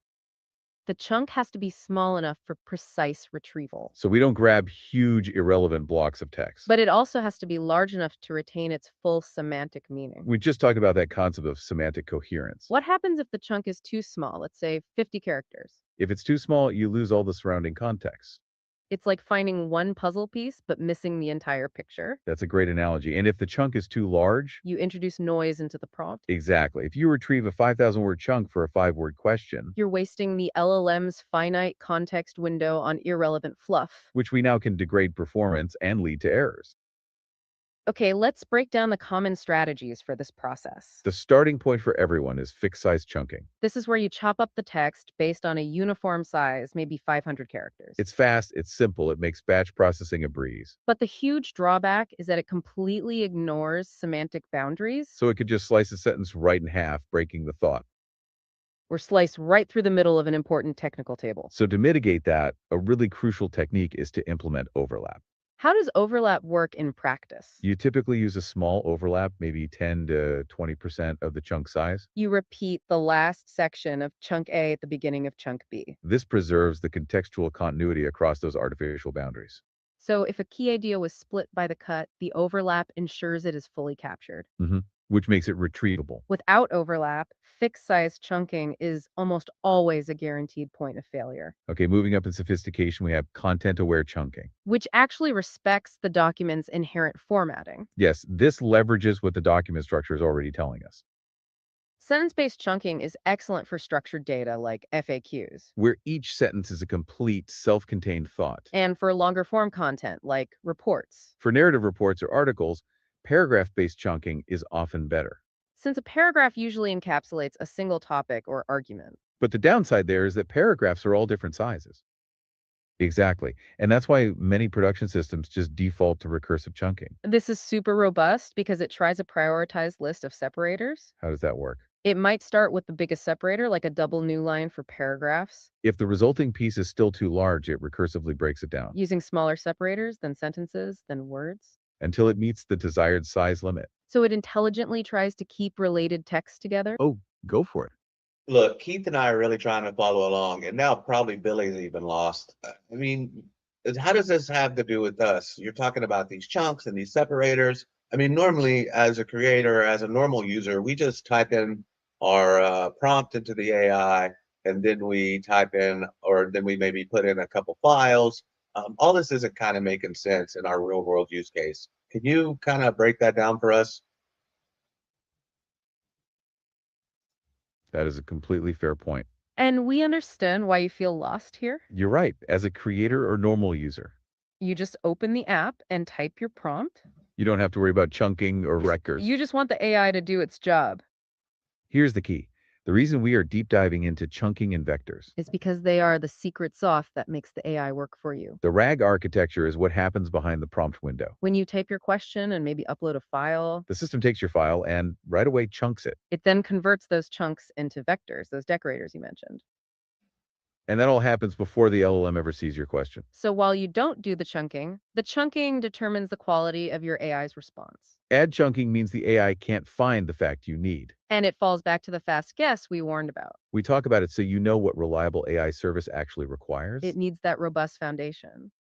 The chunk has to be small enough for precise retrieval, So we don't grab huge irrelevant blocks of text. but it also has to be large enough to retain its full semantic meaning. We just talked about that concept of semantic coherence. What happens if the chunk is too small, let's say 50 characters? If it's too small, you lose all the surrounding context. It's like finding one puzzle piece but missing the entire picture. That's a great analogy. And if the chunk is too large, You introduce noise into the prompt. exactly. If you retrieve a 5,000 word chunk for a 5-word question, You're wasting the LLM's finite context window on irrelevant fluff. which we now can degrade performance and lead to errors. Okay, let's break down the common strategies for this process. The starting point for everyone is fixed size chunking. This is where you chop up the text based on a uniform size, maybe 500 characters. It's fast, it's simple, it makes batch processing a breeze. But the huge drawback is that it completely ignores semantic boundaries, So it could just slice a sentence right in half, breaking the thought. or slice right through the middle of an important technical table. So to mitigate that, a really crucial technique is to implement overlap. How does overlap work in practice? You typically use a small overlap, maybe 10 to 20% of the chunk size. You repeat the last section of chunk A at the beginning of chunk B. This preserves the contextual continuity across those artificial boundaries. So if a key idea was split by the cut, the overlap ensures it is fully captured. Which makes it retrievable. Without overlap, fixed size chunking is almost always a guaranteed point of failure, Okay, moving up in sophistication, we have content-aware chunking. which actually respects the document's inherent formatting. Yes, this leverages what the document structure is already telling us. Sentence-based chunking is excellent for structured data like FAQs, where each sentence is a complete, self-contained thought. and for longer form content like reports. For narrative reports or articles, paragraph-based chunking is often better. Since a paragraph usually encapsulates a single topic or argument. But the downside there is that paragraphs are all different sizes. Exactly. And that's why many production systems just default to recursive chunking. This is super robust because it tries a prioritized list of separators. How does that work? It might start with the biggest separator, like a double new line for paragraphs, If the resulting piece is still too large, it recursively breaks it down using smaller separators than sentences, than words. until it meets the desired size limit. So it intelligently tries to keep related text together. Oh, go for it. Look, Keith and I are really trying to follow along, and now probably Billy's even lost. I mean, how does this have to do with us? You're talking about these chunks and these separators. I mean, normally as a creator, as a normal user, we just type in our prompt into the AI, and then we type in, or then we maybe put in a couple files. All this isn't kind of making sense in our real world use case. Can you kind of break that down for us? That is a completely fair point. And we understand why you feel lost here. You're right. As a creator or normal user, You just open the app and type your prompt. you don't have to worry about chunking or records. You just want the AI to do its job. Here's the key. The reason we are deep diving into chunking and vectors. It's because they are the secret sauce that makes the AI work for you. The RAG architecture is what happens behind the prompt window. When you type your question and maybe upload a file, The system takes your file and right away chunks it. it then converts those chunks into vectors, those decorators you mentioned. And that all happens before the LLM ever sees your question. So while you don't do the chunking determines the quality of your AI's response. Add chunking means the AI can't find the fact you need. And it falls back to the fast guess we warned about. We talk about it so you know what reliable AI service actually requires. It needs that robust foundation.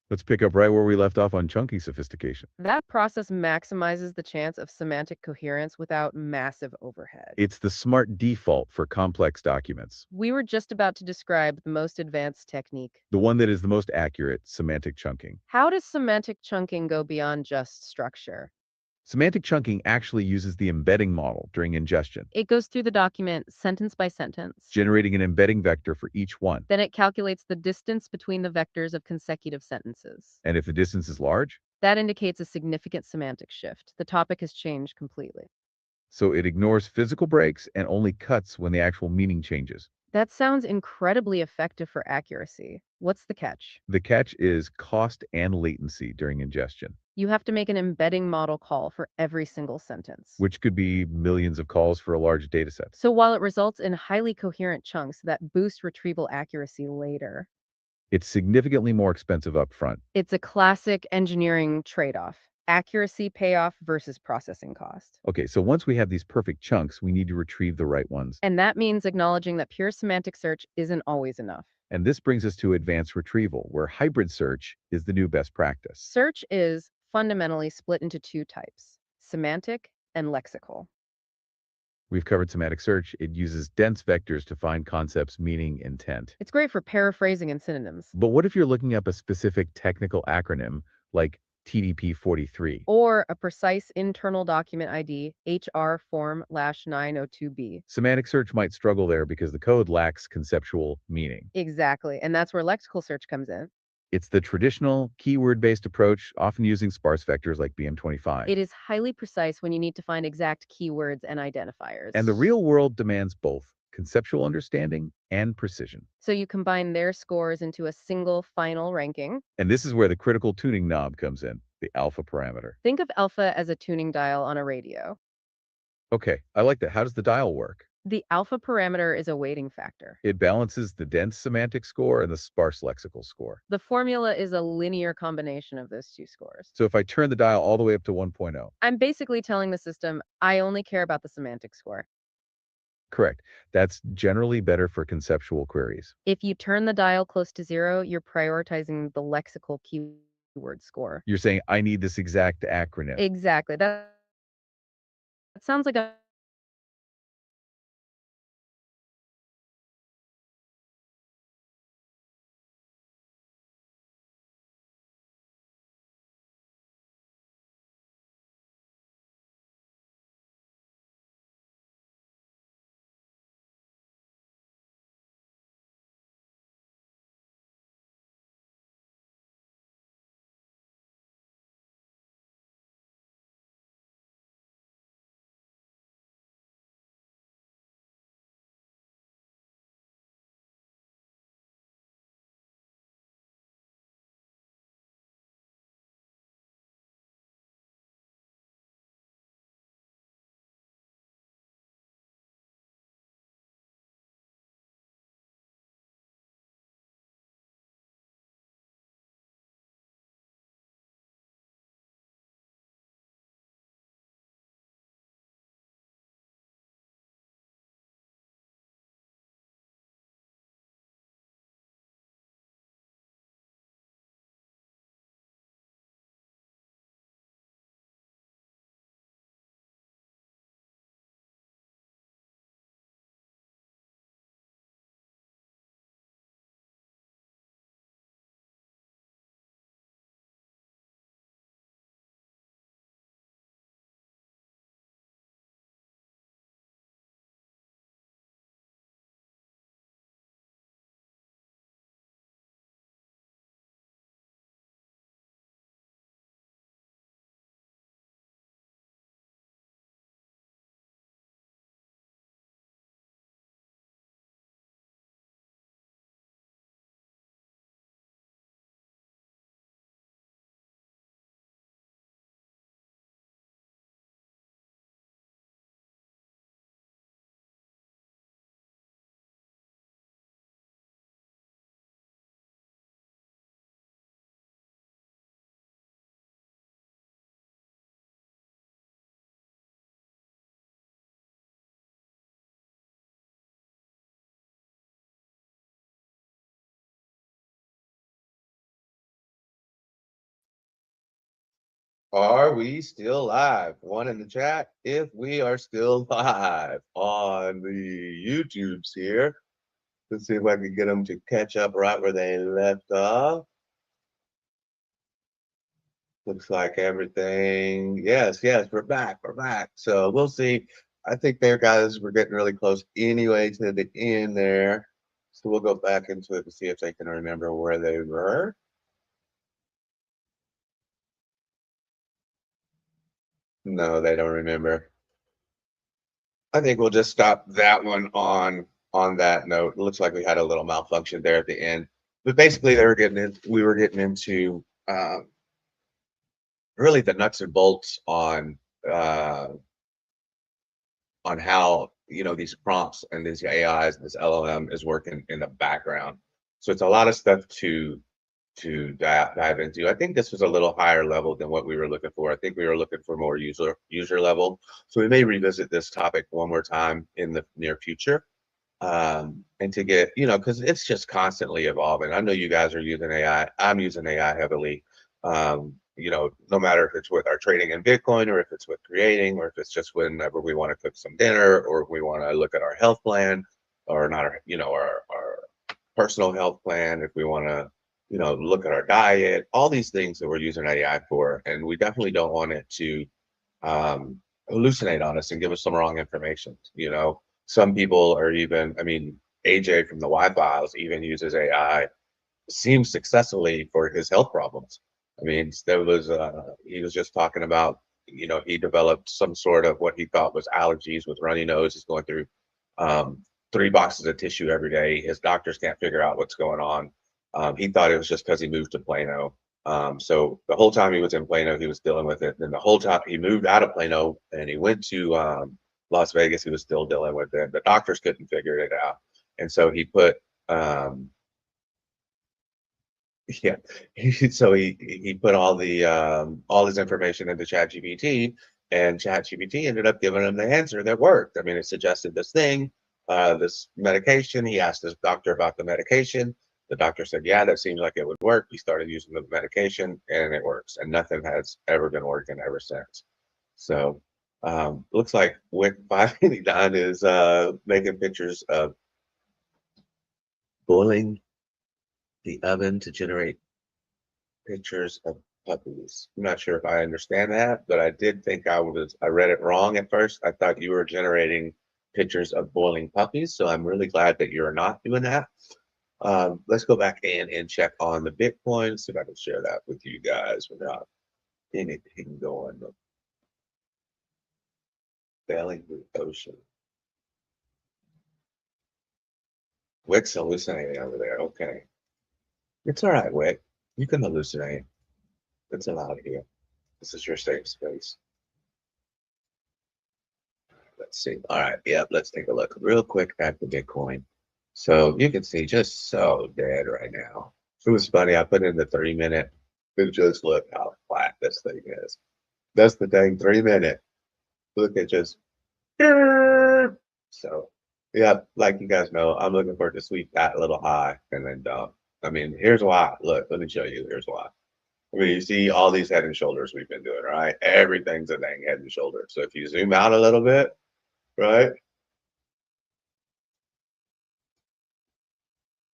Let's pick up right where we left off on chunking sophistication. That process maximizes the chance of semantic coherence without massive overhead. It's the smart default for complex documents, We were just about to describe the most advanced technique. the one that is the most accurate, semantic chunking. How does semantic chunking go beyond just structure? Semantic chunking actually uses the embedding model during ingestion, It goes through the document sentence by sentence. generating an embedding vector for each one. Then it calculates the distance between the vectors of consecutive sentences. And if the distance is large, That indicates a significant semantic shift. The topic has changed completely. so it ignores physical breaks and only cuts when the actual meaning changes. That sounds incredibly effective for accuracy. What's the catch? The catch is cost and latency during ingestion, You have to make an embedding model call for every single sentence. which could be millions of calls for a large data set. So while it results in highly coherent chunks that boost retrieval accuracy later, It's significantly more expensive upfront. it's a classic engineering trade-off. Accuracy payoff versus processing cost. Okay, so once we have these perfect chunks, we need to retrieve the right ones. And that means acknowledging that pure semantic search isn't always enough. And this brings us to advanced retrieval, where hybrid search is the new best practice. Search is fundamentally split into two types, semantic and lexical. We've covered semantic search. It uses dense vectors to find concepts, meaning, intent. It's great for paraphrasing and synonyms. But what if you're looking up a specific technical acronym like TDP 43? Or a precise internal document ID, HR form/902B. Semantic search might struggle there because the code lacks conceptual meaning. Exactly, and that's where lexical search comes in. It's the traditional keyword-based approach, often using sparse vectors like BM25. It is highly precise when you need to find exact keywords and identifiers. And the real world demands both conceptual understanding and precision. So you combine their scores into a single final ranking. And this is where the critical tuning knob comes in, the alpha parameter. Think of alpha as a tuning dial on a radio. Okay, I like that. How does the dial work? The alpha parameter is a weighting factor. It balances the dense semantic score and the sparse lexical score. The formula is a linear combination of those two scores. So if I turn the dial all the way up to 1.0, I'm basically telling the system, I only care about the semantic score. correct. That's generally better for conceptual queries. If you turn the dial close to 0, you're prioritizing the lexical keyword score. You're saying, I need this exact acronym. Exactly. That sounds like a Are we still live? One in the chat if we are still live on the YouTubes here. Let's see if I can get them to catch up right where they left off. Looks like everything. Yes, we're back. We're back. So we'll see. I think there, guys, we're getting really close anyway to the end there. So we'll go back into it to see if they can remember where they were. No, they don't remember. I think we'll just stop that one on that note. It looks like we had a little malfunction there at the end, but basically we were getting into really the nuts and bolts uh, on how these prompts and these AIs, this LLM is working in the background. So it's a lot of stuff to dive into. I think this was a little higher level than what we were looking for. I think we were looking for more user level. So we may revisit this topic one more time in the near future. And to get, because it's just constantly evolving. I know you guys are using AI. I'm using AI heavily. No matter if it's with our trading in Bitcoin or if it's with creating or if it's just whenever we want to cook some dinner or if we want to look at our health plan or not, our personal health plan, if we want to, look at our diet, all these things that we're using AI for. And we definitely don't want it to hallucinate on us and give us some wrong information. Some people are even, AJ from the Wi-Files even uses AI, seems successfully for his health problems. He was just talking about, he developed some sort of what he thought was allergies with runny nose. He's going through 3 boxes of tissue every day. His doctors can't figure out what's going on. He thought it was just because he moved to Plano. So the whole time he was in Plano, he was dealing with it. Then the whole time he moved out of Plano and he went to Las Vegas, he was still dealing with it. The doctors couldn't figure it out. And so he put, yeah, so he put all his information into ChatGPT, and ChatGPT ended up giving him the answer that worked. It suggested this thing, this medication. He asked his doctor about the medication. The doctor said, "Yeah, that seems like it would work." He started using the medication, and it works. And nothing has ever been working ever since. So, looks like Wick 589 is making pictures of boiling the oven to generate pictures of puppies. I'm not sure if I understand that, but I did think I read it wrong at first. I thought you were generating pictures of boiling puppies, so I'm really glad that you're not doing that. Let's go back in and check on the Bitcoin, see if I can share that with you guys without anything going. Failing the ocean. Wick's hallucinating over there. Okay. It's all right, Wick. You can hallucinate. It's allowed here. This is your safe space. Let's see. All right. Yep. Let's take a look real quick at the Bitcoin. So you can see just so dead right now. It was funny. I put in the 3-minute. But just look how flat this thing is. That's the thing. 3-minute. Look at just. So, yeah, like you guys know, I'm looking for it to sweep that little high and then dump. Here's why. Look, let me show you. Here's why. You see all these head and shoulders we've been doing, right? Everything's a dang head and shoulder. So if you zoom out a little bit, right?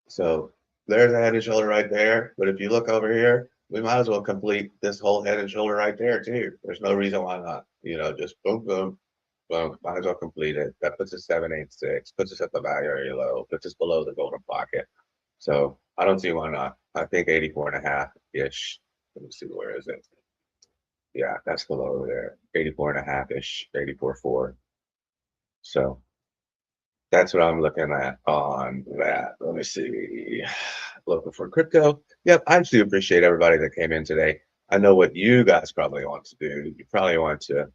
So there's a head and shoulder right there. But if you look over here, we might as well complete this whole head and shoulder right there too. There's no reason why not. Just boom, boom, boom. Might as well complete it. That puts us 786, puts us at the value area low, puts us below the golden pocket. So I don't see why not. I think 84.5-ish. Let me see, where is it? Yeah, that's below over there. 84.5-ish, 84.4. So that's what I'm looking at on that. Let me see. Looking for crypto. Yep, I do appreciate everybody that came in today. I know what you guys probably want to do. You probably want to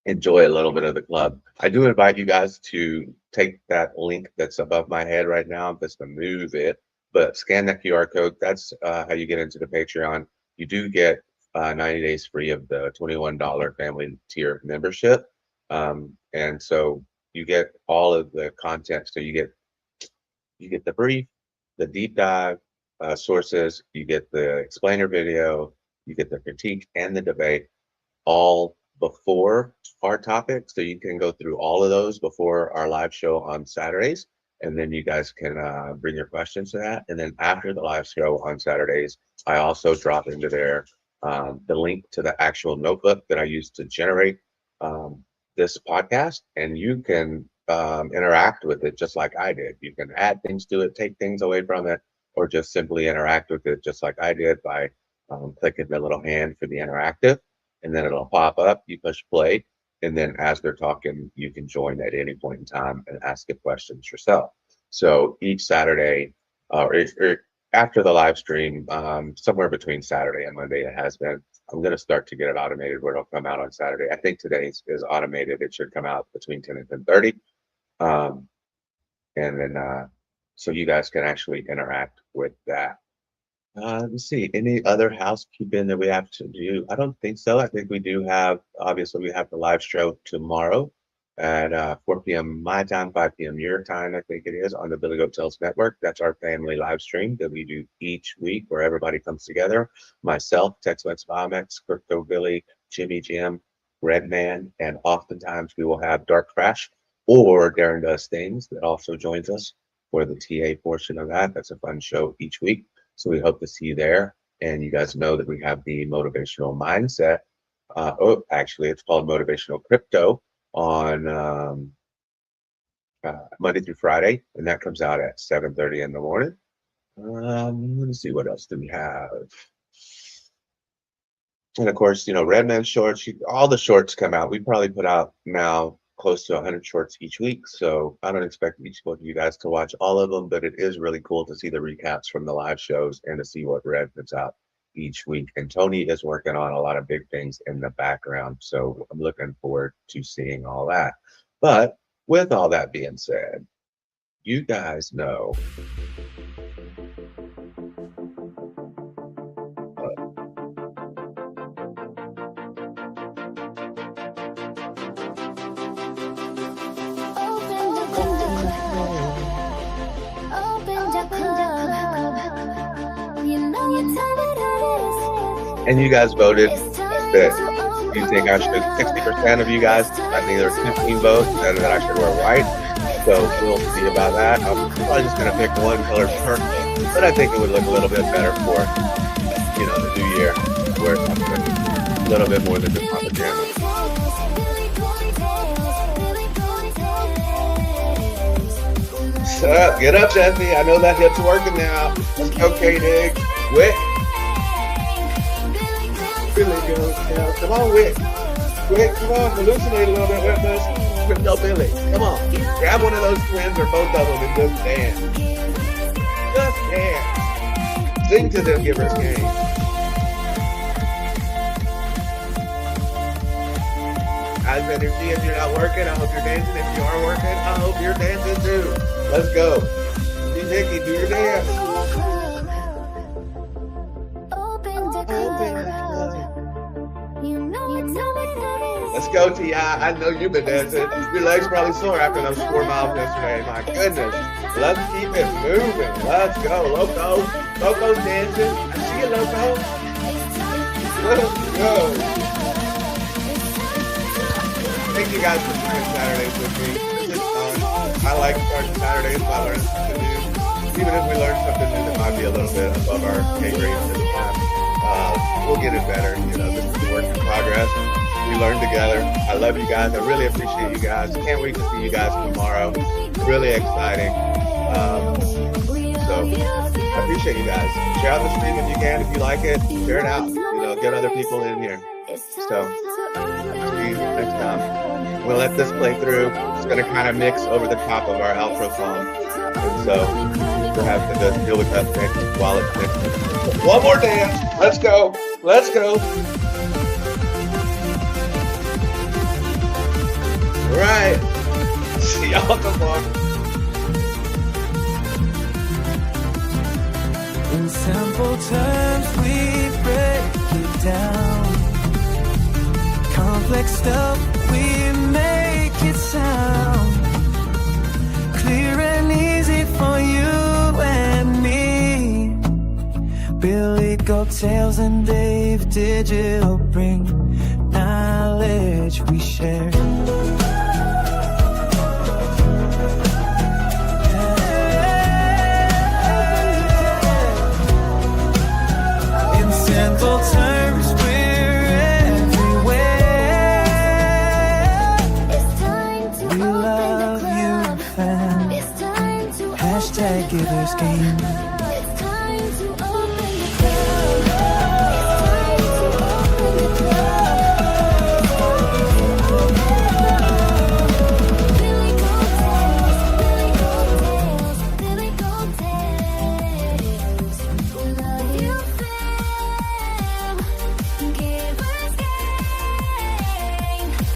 enjoy a little bit of the club. I do invite you guys to take that link that's above my head right now, just to move it, but scan that QR code. That's how you get into the Patreon. You do get 90 days free of the $21 family tier membership. And so you get all of the content. So you get the brief, the deep dive sources, you get the explainer video, You get the critique and the debate all before our topic. So you can go through all of those before our live show on Saturdays. And then you guys can bring your questions to that. And then after the live show on Saturdays, I also drop into there the link to the actual notebook that I used to generate this podcast. And you can interact with it just like I did. You can add things to it, take things away from it, or just simply interact with it just like I did by clicking the little hand for the interactive. And then it'll pop up, you push play, and then as they're talking, you can join at any point in time and ask the questions yourself. So each Saturday, or after the live stream, somewhere between Saturday and Monday it has been, I'm going to start to get it automated where it'll come out on Saturday. I think today's is automated. It should come out between 10 and 10:30. And then, so you guys can actually interact with that. Let's see, any other housekeeping that we have to do? I don't think so. I think we do have, obviously, we have the live show tomorrow at 4 p.m. my time, 5 p.m. your time, I think it is, on the Billy Goat Tales Network. That's our family live stream that we do each week where everybody comes together. Myself, Tex-Mex Bomex, Crypto Billy, Jimmy Jim, Redman, and oftentimes we will have Dark Crash or Darren Does Things that also joins us for the TA portion of that. That's a fun show each week. So we hope to see you there. And you guys know that we have the motivational mindset. Actually, it's called Motivational Crypto on Monday through Friday. And that comes out at 7:30 in the morning. Let's see, what else do we have? And of course, you know, Redman shorts, all the shorts come out. We probably put out now close to 100 shorts each week. So I don't expect each one of you guys to watch all of them, but it is really cool to see the recaps from the live shows and to see what Red puts out each week. And Tony is working on a lot of big things in the background. So I'm looking forward to seeing all that. But with all that being said, you guys know and you guys voted that you think I should, 60% of you guys, I think there were 15 votes that I should wear white. So we'll see about that. I'm probably just going to pick one color shirt, but I think it would look a little bit better for, you know, the new year, wear something a little bit more than just my pajamas. Shut up, get up, Jesse. I know that hip's working now. Let's go, K-Dig. Wick. Billy goes down. Come on, Wick. Wick, come on. Hallucinate a little bit with us. Crypto Billy. Come on. Grab one of those twins or both of them and just dance. Just dance. Sing to them, Givers Game. How's energy? If you're not working, I hope you're dancing. If you are working, I hope you're dancing too. Let's go. See Nikki, do your dance. Let's go, T.I. I know you've been dancing. Your legs probably sore after those 4 miles yesterday. My goodness. Let's keep it moving. Let's go. Loco. Loco's dancing. I see you, Loco. Let's go. Thank you guys for starting Saturdays with me. This is fun. I like starting Saturdays by learning something new. Even if we learn something new that might be a little bit above our pay grade at the time, we'll get it better. You know, this is a work in progress. We learn together. I love you guys. I really appreciate you guys. Can't wait to see you guys tomorrow. Really exciting. So I appreciate you guys. Share out the stream if you can. If you like it, share it out. You know, get other people in here. So see you next time. We'll let this play through. It's going to kind of mix over the top of our outro song. And so we'll have to just deal with that next while it's mixing. One more dance. Let's go. Let's go. All right. See y'all tomorrow. In simple terms, we break it down. Complex stuff, we make it sound clear and easy for you and me. Billy Goat Tales and Dave. if digital bring knowledge we share. In simple terms, we're everywhere. It's time to We open love the you, club. fam. It's time to Hashtag open the Givers club. Game.